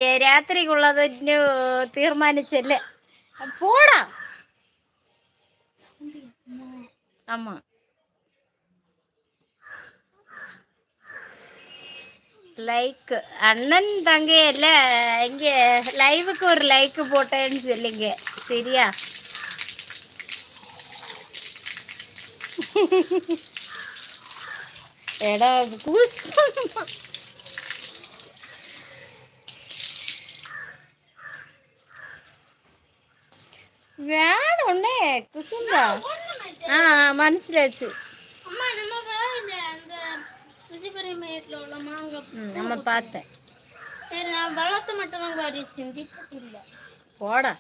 രാത്രിക്കുള്ളത് തീർമാനിച്ചല്ലേ പോടാ ஆமா லைக் அண்ணன் தங்க இல்ல இங்க லைவுக்கு ஒரு லைக் போட்டேன்னு சொல்லுங்க சரியா எடா கூஸ் வேணும்னே குசுந்தா மனசிலாச்சு நம்ம பார்த்தேன் சரி நான் வளர்த்த மட்டும் தான் இல்லை போடா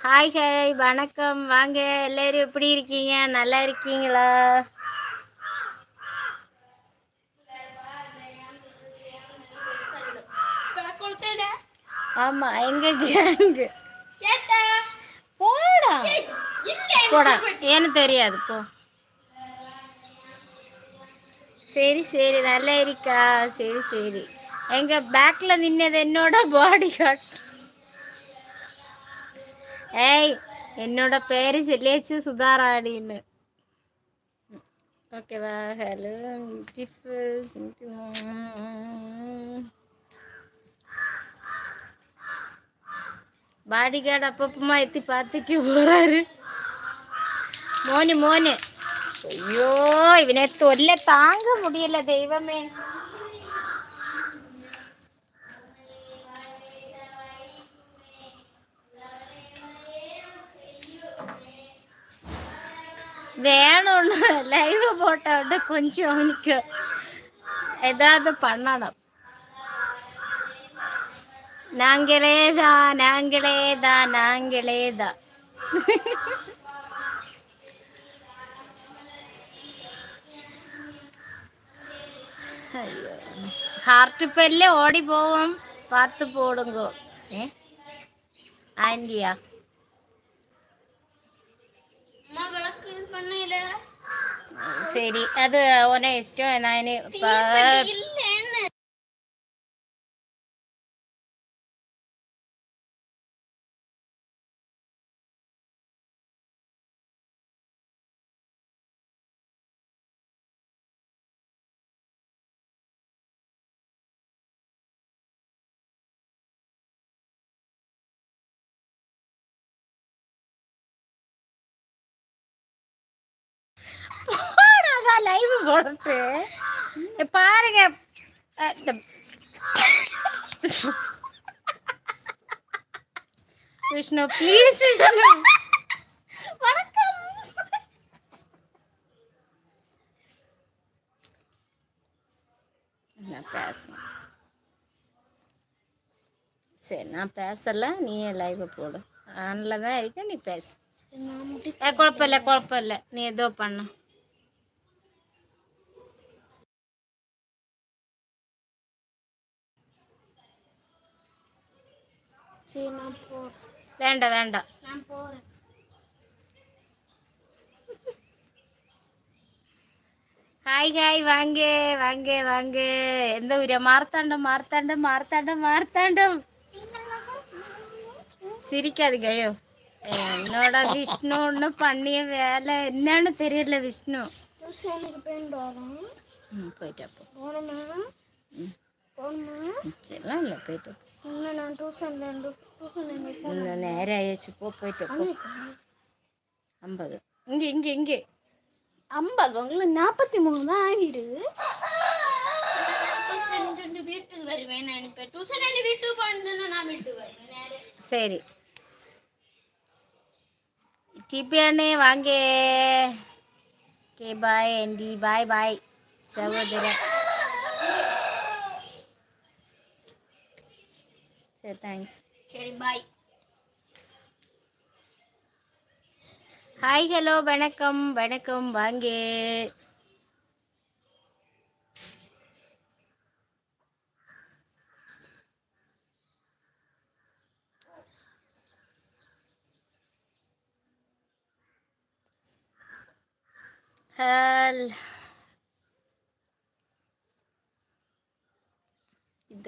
ஹாய் ஹாய் வணக்கம் வாங்க எல்லாரும் எப்படி இருக்கீங்க நல்லா இருக்கீங்களா ஆமா எங்க கேங்கு போடா போடா ஏன்னு தெரியாது போ சரி சரி நல்லா இருக்கா சரி சரி எங்க பேக்ல நின்னது என்னோட பாடி கார்ட் ஏய் என்னோட பேரு சொல்லியாச்சு சுதாராணின்னு ஓகேவா ஹலோ பாடி கார்டு அப்பப்பமா எத்தி பார்த்துட்டு போறாரு மோனு மோனு ஐயோ இவனை தொல்லை தாங்க முடியல தெய்வமே வேணும்னு லைவ் போட்ட விட கொஞ்சம் அவனுக்கு ஏதாவது பண்ணணும் நாங்களேதான் நாங்களேதான் நாங்களேதான் ஹார்ட் பெல்ல ஓடி போவோம் பார்த்து போடுங்க ஆண்டியா சரி அது உன இஷ்டம் நான் லைவ் போட்டு பாருங்க விஷ்ணு ப்ளீஸ் விஷ்ணு வணக்கம் நான் பேசுறேன் சரி நான் பேசல நீ லைவ் போடு ஆன்ல தான் இருக்க நீ பேசு குழப்பம் இல்லை நீ ஏதோ பண்ண வேண்டாம் வேண்டாம் நான் போறேன் ஹாய் ஹாய் வாங்க வாங்க வாங்க எந்த ஊரா மார்த்தாண்டம் மார்த்தாண்டம் மார்த்தாண்டம் மார்த்தாண்டம் சிரிக்காதுங்க ஐயோ என்னோட விஷ்ணுன்னு பண்ணிய வேலை என்னன்னு தெரியல விஷ்ணு போயிட்டப்போ சரிலாம் இல்லை போயிட்டு நேரம் ஆயிடுச்சு போயிட்டு 50 இங்கே இங்கே இங்கே 50 உங்களுக்கு 43 தான் ஆகிடு வீட்டுக்கு வருவேன் நினைப்பேன் டியூஷன் வீட்டுக்கு போனா நான் வீட்டுக்கு வருவேன் சரி டிபி அண்ணே வாங்க ஓகே பாய் ஆண்டி பாய் பாய் சகோதரன் சரி தேங்க்ஸ் சரி பாய் ஹாய் ஹலோ வணக்கம் வணக்கம் வாங்க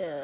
இருக்கு.